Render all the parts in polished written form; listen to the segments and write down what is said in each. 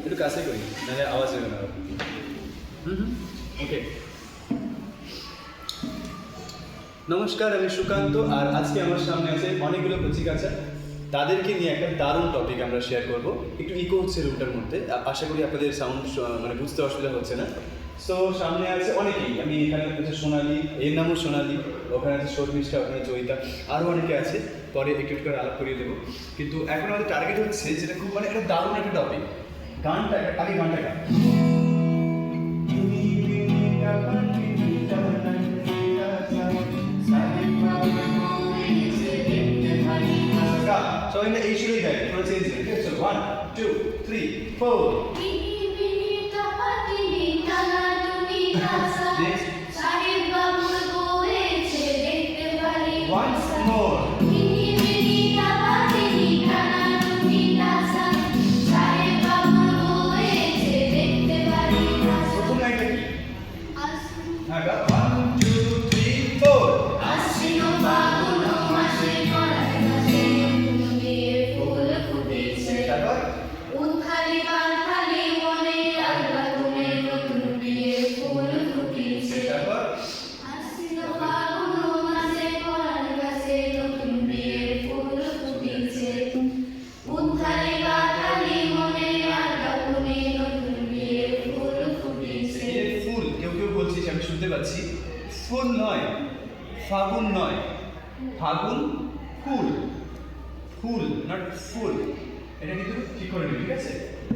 একটু কাছে করি, নাহলে আওয়াজ হবে না। ওকে, নমস্কার, আমি সুকান্ত। আর আজকে আমার সামনে আছে অনেকগুলো কচিকাঁচা। তাদেরকে নিয়ে একটা দারুণ টপিক আমরা শেয়ার করব। একটু ইকো হচ্ছে রুমটার মধ্যে, আশা করি আপনাদের সাউন্ড মানে বুঝতে অসুবিধা হচ্ছে না। সো সামনে আছে অনেকেই, আমি এখানে আছে সোনালি, এর নামও সোনালি, ওখানে আছে শর্মিষ্ঠা, ওখানে জয়িতা, আরও অনেকে আছে, পরে একটু একটু করে আলাপ করিয়ে দেবো। কিন্তু এখন আমাদের টার্গেট হচ্ছে যেটা খুব মানে একটা দারুণ একটা টপিক, গানটা আগে গানটা গান। সবাই মিলে এই সুরেই গাই, কোনো চেঞ্জ নেই, ঠিক আছে? 1 2 3 4। Once more. প্রথম লাইনটা কি? হ্যাঁ, 1 2 3 4। আমি শুনতে পাচ্ছি ফুল নয়, ফাগুন নয়, ফাগুন ফুল, ফুল নট ফুল, এটা কিন্তু ঠিক করে নিবি, ঠিক আছে?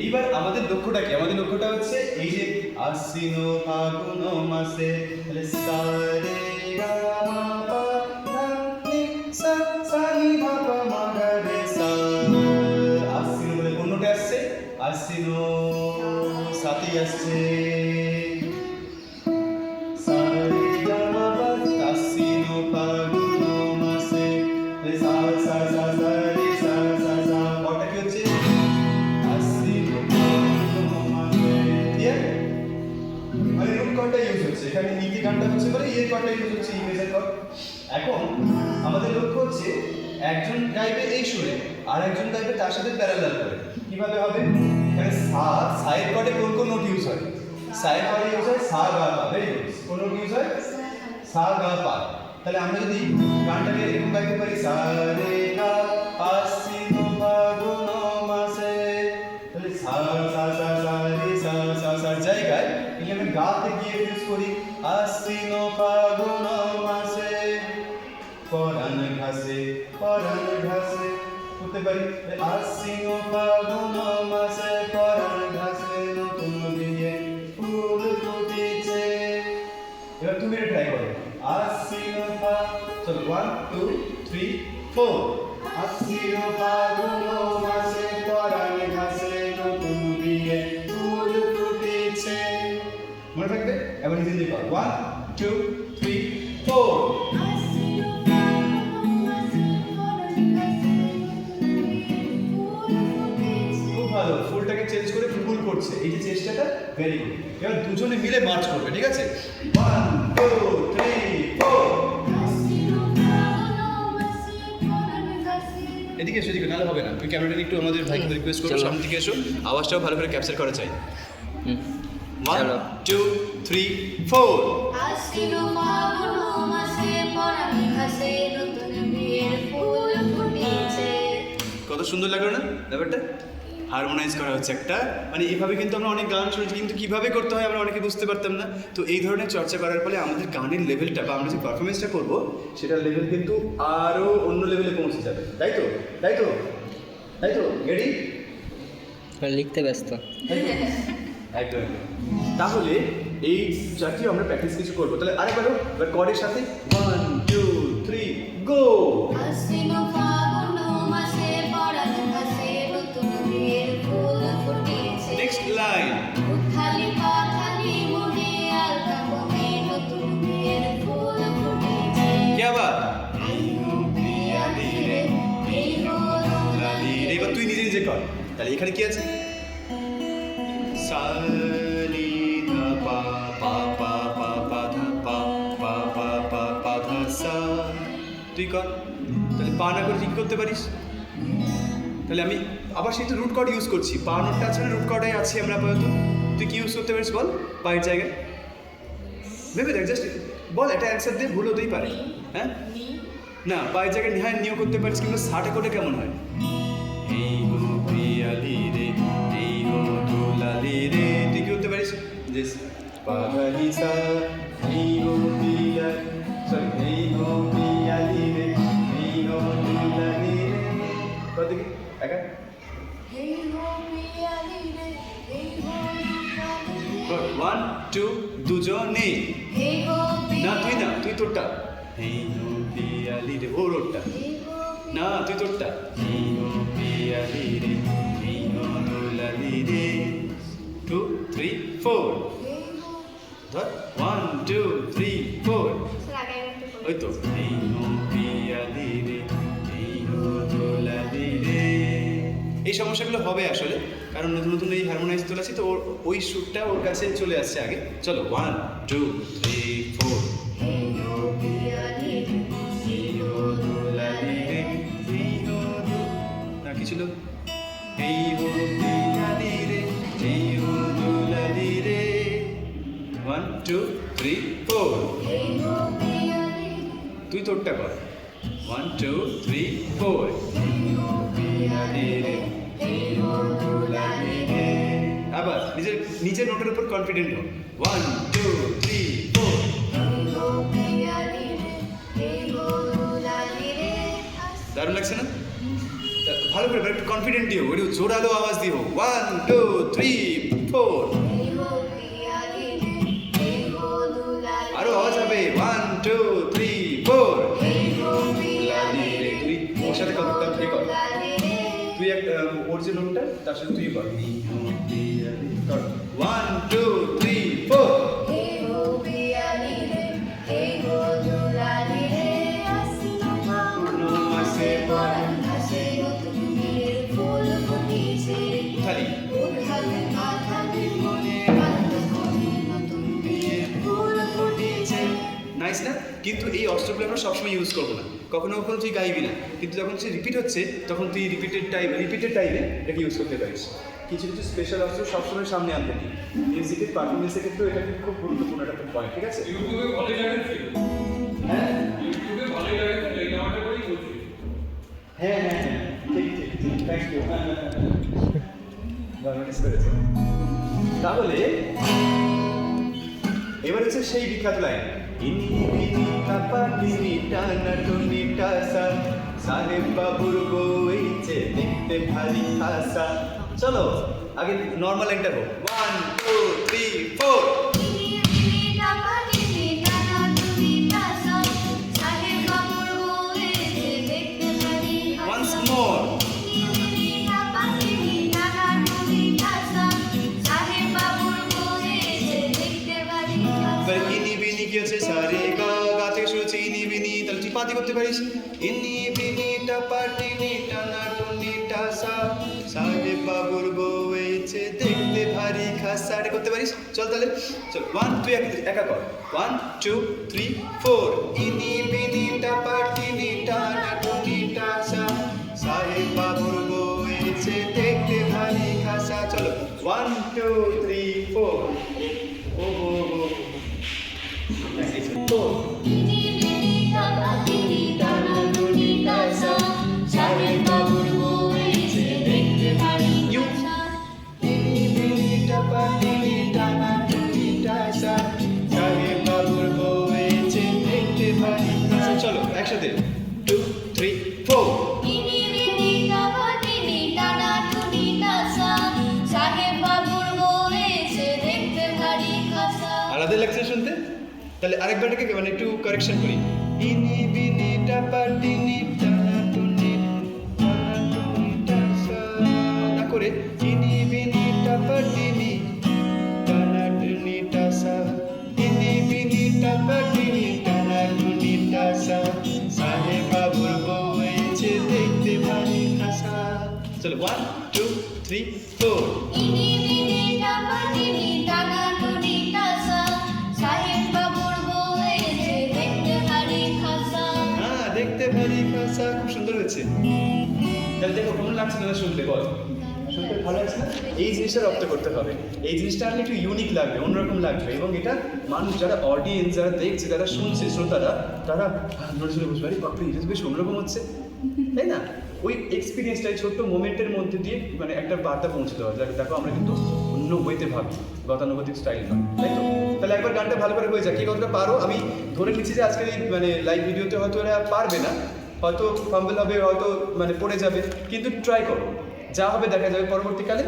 এইবার আমাদের লক্ষ্যটা কি? আমাদের লক্ষ্যটা হচ্ছে এই যে আশ্বিন ফাগুন মাসে, তাহলে সা রে গা মা পা ধা নি সা সা নি ধা পা মা গা রে সা। আশ্বিন বলে কোন নোটে আসছে? আশ্বিন সাথেই আসছে, এখানে নীতি গানটা হচ্ছে বলে এর কর্ডটা ইউজ হচ্ছে, ইমেজের কর্ড। এখন আমাদের লক্ষ্য হচ্ছে একজন গাইবে এই সুরে আর একজন গাইবে তার সাথে প্যারালাল করে। কিভাবে হবে? এখানে সা, সায়ের কর্ডে কোন কোন নোট ইউজ হয়? সায়ের কর্ডে ইউজ হয় সা গা পা, ভেরি গুড। কোন নোট ইউজ হয়? সা গা পা। তাহলে আমরা যদি গানটাকে এরকম গাইতে পারি, সা রে গা আশ্বিন ফাগুন মাসে, তাহলে সা সা সা সা রে সা সা সার জায়গায় এই আমি গাতে গিয়ে ইউজ করি আশ্বিন ফাগুন মাসে, পরাণ ঘাসে পরাণ ঘাসে করতে পারি আশ্বিন ফাগুন মাসে, পরাণ ঘাসে নতুন বিয়ে ফুল ফুটেছে। এবার তুমি এটা ট্রাই করো, আশ্বিন ফা, চলো 1 2 3 4। আশ্বিন ফাগুন মাসে, পরাণ ঘাসে নতুন বিয়ে ফুল ফুটেছে। মনে থাকবে? এবার নিজে নিজে করো, 1 2 3 4। খুব ভালো, ফুলটাকে চেঞ্জ করে ফুল করছে, এই যে চেষ্টাটা ভেরি গুড। এবার দুজনে মিলে মার্চ করবে, ঠিক আছে? 1 2 3 4। এদিকে এসো, এদিকে, নাহলে হবে না। তুমি ক্যামেরাটা একটু আমাদের ভাইকে রিকোয়েস্ট করো সামনে থেকে এসো, আওয়াজটাও ভালো করে ক্যাপচার করা চাই। 1 2 3 4। আশ্বিন ফাগুন মাসে, পরাণ ঘাসে নতুন বিয়ের ফুল ফুটেছে। কত সুন্দর লাগলো না ব্যাপারটা? হারমোনাইজ করা হচ্ছে একটা, মানে এইভাবে কিন্তু আমরা অনেক গান শুনেছি, কিন্তু কীভাবে করতে হয় আমরা অনেকে বুঝতে পারতাম না। তো এই ধরনের চর্চা করার ফলে আমাদের গানের লেভেলটা বা আমরা যে পারফরমেন্সটা করবো সেটার লেভেল কিন্তু আরও অন্য লেভেলে পৌঁছে যাবে। তাই তো? তাই তো? তাই তো? রেডি? লিখতে ব্যস্ত। একদম। তাহলে এই জাতীয় আমরা প্র্যাকটিস কিছু করবো। তাহলে আরেকবারও, এবার কর্ডের সাথে 1 2 3 গো। আশ্বিন ফাগুন মাসে, পরাণ ঘাসে নতুন বিয়ের ফুল ফুটেছে। Next line. উথালি পাথালি মনে আলতা বনে নতুন বিয়ের ফুল ফুটেছে। কি আবার? এবার তুই নিজে নিজে কর। তাহলে এখানে কি আছে? সা নি ধা পা পা পা পা পা ধা পা পা পা পা পা ধা সা। তুই কর। তাহলে পা না করে ঠিক করতে পারিস? তাহলে আমি আবার সেই তো রুট কর্ড ইউজ করছি। পা নোটটা আছে না, রুট কর্ডে আছি আমরা আপাতত। তুই কি ইউজ করতে পারিস বল পায়ের জায়গায়? ভেবে দেখ, জাস্ট বল, একটা অ্যান্সার দিয়ে ভুল হতেই পারে। হ্যাঁ না, পায়ের জায়গায় নিহায় নিয়েও করতে পারিস, কিন্তু ষাটে কোটে কেমন হয়? এই গো পিয়ালি রে, এই গো দুলালি রে, তুই কি করতে পারিস? যে পাগালি সা, এই গো পিয়ালি, সরি, এই গো পিয়ালি রে, এই গো দুলালি রে, কত কি একা? এই গো পিয়ালি রে, এই গো দুলালি রে। গুড, 1 2 দুজনে। এই গো না তুই না, পিয়ালি তুই তোরটা। এই গো পিয়ালি রে, ও রোডটা। এই গো না তুই তোরটা। এই গো পিয়ালি রে, এই গো দুলালি রে, 2 3 4 এই গো। ধর 1 2 3 4 স্যার আগে একটু বলুন। ওই তো। এই গো পিয়ালি রে, এই গো দুলালি রে। এই সমস্যাগুলো হবে আসলে, কারণ নতুন নতুন এই হারমোনাইজ তোলাছি তো, ওর ওই সুরটা ওর কাছে চলে আসছে আগে। চলো 1 2 3 4 এই গো পিয়ালি রে, এই গো দুলালি রে। না কি ছিল? এই গো পিয়ালি রে, এই গো দুলালি রে। 1 2 3 4 এই গো পিয়ালি রে, তুই তোরটা কর। 1 2 3 4 এই গো পিয়ালি রে, এই গো দুলালি রে। আবার নিজের নিজের নোটের উপর কনফিডেন্ট হও। 1 2 3 4 এই গো পিয়ালি রে, এই গো দুলালি রে। দারুণ লাগছে না? তা ভালো করে একটু কনফিডেন্ট দিও, একটু জোরালো আওয়াজ দিও। 1 2 3 4 এই গো পিয়ালি রে, এই গো দুলালি আরো আওয়াজ হবে। 1 2 3 4 এই গো পিয়ালি রে, তুই ওর সাথে কর, তার থেকে কর। দুলালি রে। তুই একটা ওর যে নোটটা তার সাথে তুই কর। 1 2 3 4 এই গো পিয়ালি রে, এই গো দুলালি রে। আশ্বিন মাসে পরাণ ঘাসে নতুন বিয়ের ফুল ফুটেছে। খালি উঠালে মাথালে মনে কান্দ করে নতুন বিয়ের ফুল ফুটেছে। নাইস না? কিন্তু এই অস্ত্রগুলো আমরা সবসময় ইউজ করবো না, কখনো কখনো তুই গাইবি না, কিন্তু যখন সে রিপিট হচ্ছে তখন তুই রিপিটেড টাইমে এটাকে ইউজ করতে পারিস। কিছু কিছু স্পেশাল অস্ত্র সবসময় সামনে আনতে নেই। মিউজিকের পারফরমেন্সের ক্ষেত্রেও এটা কিন্তু খুব গুরুত্বপূর্ণ একটা পয়েন্ট, ঠিক আছে? ইউটিউবে ভালোই লাগে ফিল। হ্যাঁ ইউটিউবে ভালোই লাগে ফিল, এই নামটা করেই বলছি। হ্যাঁ হ্যাঁ হ্যাঁ, ঠিক ঠিক ঠিক, থ্যাংক ইউ। তাহলে এবার হচ্ছে সেই বিখ্যাত লাইন, ইনি বিনি কাপা টিনি টানা টুনি টাসা, সাহেব বাবুর বউ এইছে দেখতে ভারী খাসা। চলো আগে নর্মাল লাইনটা হোক। 1 2 3 4 ইনি বিনি টাকা টিনি টানা টুনি টাসা, সাহেব বাবুর বউ এসে দেখতে ভারী খাসা। once more ইনি বিনি টাকা টিনি টানা টুনি টাসা, সাহেব বাবুর বউ এসে দেখতে ভারী খাসা। এবার ইনি বিনি কি হচ্ছে? সারে গা, গা থেকে শুরু হচ্ছে ইনি বিনি, তাহলে তুই পাতি করতে পারিস। ইনি বিনি টাপা টিনি টানা টুনি টাসা, সাহেব বাবুর বউ এইছে দেখতে ভারী খাসা, এটা করতে পারিস। চল তাহলে চল 1 তুই একা কর। 1 2 3 4 ইনি বিনি টাপা টিনি টানা টুনি টাসা, সাহেব বাবুর বউ এইছে দেখতে ভারী খাসা। চলো 1 2 3 4 ও হো হো। ইনি বিনি টাকা টিনি টানা টুনি টাসা, সাহেব বাবুর বউ এসে দেখতে ভারী খাসা। চলো একসাথে 2 3 4 ইনি বিনি টাকা টিনি টানা টুনি টাসা, সাহেব বাবুর বউ এসে দেখতে ভারী খাসা। আলাদা লাগছে শুনতে? তাহলে আরেকবার এটাকে মানে একটু কারেকশন করি। ইনি বিনি টাপা টিনি টানা টুনি টাসা, না করে ইনি বিনি টাপা টিনি টানা টুনি টাসা, ইনি বিনি টাপা টিনি টানা টুনি টাসা, সাহেব বাবুর বউ এইছে দেখতে ভারী খাসা। চলো 1 2 3 4 ইনি বিনি টাকা টিনি টানা টুনি টাসা, সাহেব বাবুর বউ এসে দেখতে ভারী খাসা। দেখতে ভারী খাসা। আচ্ছা খুব সুন্দর হয়েছে। তাহলে দেখো কেমন লাগছে দাদা শুনতে, বল শুনতে ভালো লাগছে না? এই জিনিসটা রপ্ত করতে হবে, এই জিনিসটা আনলে একটু ইউনিক লাগবে, অন্যরকম লাগবে, এবং এটা মানুষ যারা অডিয়েন্স, যারা দেখছে, যারা শুনছে, শ্রোতারা, তারা নড়ে চড়ে বসবে, আরে বাপরে এটা তো বেশ অন্যরকম হচ্ছে, তাই না? ওই এক্সপিরিয়েন্সটাই ছোট্ট মোমেন্টের মধ্যে দিয়ে মানে একটা বার্তা পৌঁছে দেওয়া যায়। দেখো আমরা কিন্তু অন্য বইতে ভাবি, গতানুগতিক স্টাইল নয়, তাই তো? তাহলে একবার গানটা ভালো করে হয়ে যাক, কে কতটা পারো। আমি ধরে নিচ্ছি যে আজকের এই মানে লাইভ ভিডিওতে হয়তো এরা পারবে না, হয়তো ফাম্বল হবে, হয়তো মানে পড়ে যাবে, কিন্তু ট্রাই করো, যা হবে দেখা যাবে পরবর্তীকালে।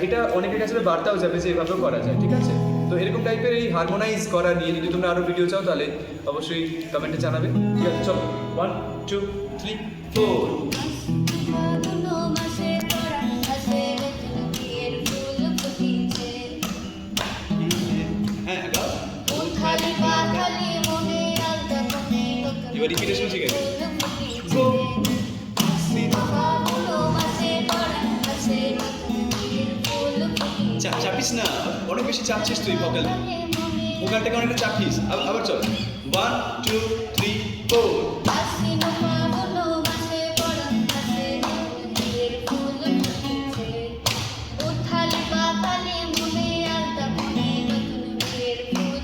এটা অনেকের কাছে বার্তাও যাবে যে এভাবেও করা যায়, ঠিক আছে? তো এরকম টাইপের এই হারমোনাইজ করা নিয়ে যদি তোমরা আরও ভিডিও চাও তাহলে অবশ্যই কমেন্টে জানাবে, ঠিক আছে? চলো 1 2 3 4। ফাগুন মাসে পরাণ হাসে নতুন বিয়ের ফুল ফুটিছে। হ্যাঁ গাও। উথালি পাথালি মনে আলতা কোণে নতুন এবার repetition শিখে নে। ফুল ফুটিছে। ফাগুন মাসে পরাণ হাসে নতুন বিয়ের ফুল ফুটিছে। চাপিস না, অনেক বেশি চাপছিস তুই ভোকাল, ভোকালটাকে অনেকটা চাপিস। আবার চল 1 2 3 4। আশ্বিন ফাগুন মাসে পরাণ হাসে নতুন বিয়ের ফুল ফুটিছে। উথালি পাথালি মনে আলতা কোণে নতুন বিয়ের ফুল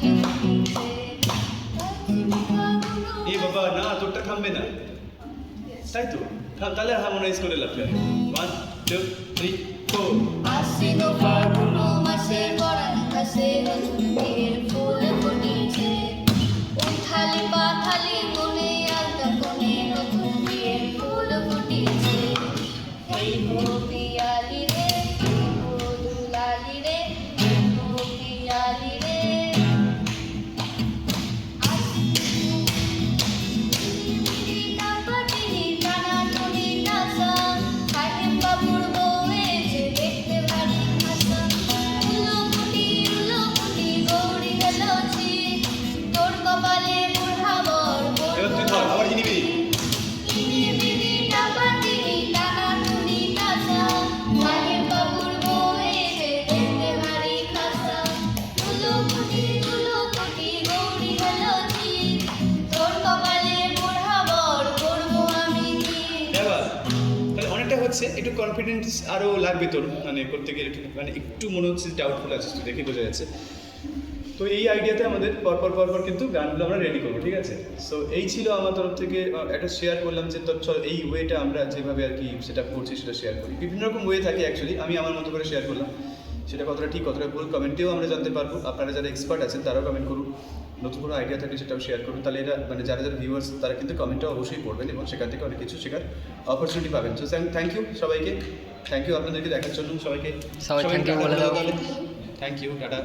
ফুটিছে। এ বাবা না, তোরটা থামবে না, তাই তো? তাহলে হারমোনাইজ করে লাভ 1 2 3 4। আশ্বিন ফাগুন মাসে পরাণ হাসে নতুন বিয়ের ফুল ফুটিছে। উথালি পাথালি মনে আলতা কোণে নতুন বিয়ের ফুল ফুটিছে। এই গো পিয়ালি রে, এই গো দুলালি রে, এই গো পিয়ালি রে। এবার তুই ধর, আবার নিবি। এবার তাহলে অনেকটা হচ্ছে, একটু কনফিডেন্স আরও লাগবে তোর, মানে করতে গেলে একটু মানে একটু মনে হচ্ছে ডাউটফুল আছিস তুই, দেখে বোঝা যাচ্ছে। তো এই আইডিয়াতে আমাদের পরপর কিন্তু গানগুলো আমরা রেডি করবো, ঠিক আছে? সো এই ছিল আমার তরফ থেকে একটা শেয়ার করলাম যে তোর চল এই ওয়েটা আমরা যেভাবে আর কি সেটা করছি সেটা শেয়ার করি। বিভিন্ন রকম ওয়ে থাকে অ্যাকচুয়ালি, আমি আমার মতো করে শেয়ার করলাম, সেটা কতটা ঠিক কতটা ভুল কমেন্টেও আমরা জানতে পারবো। আপনারা যারা এক্সপার্ট আছেন তারাও কমেন্ট করুন, নতুন কোনো আইডিয়া থাকলে সেটাও শেয়ার করুন, তাহলে এটা মানে যারা যারা ভিউয়ার্স তারা কিন্তু কমেন্টটাও অবশ্যই পড়বেন এবং সেখান থেকে অনেক কিছু শেখার অপরচুনিটি পাবেন। সো থ্যাংক ইউ সবাইকে, থ্যাংক ইউ আপনাদেরকে দেখার জন্য সবাইকে। সবাই thank you বলে দাও। Thank you, tata.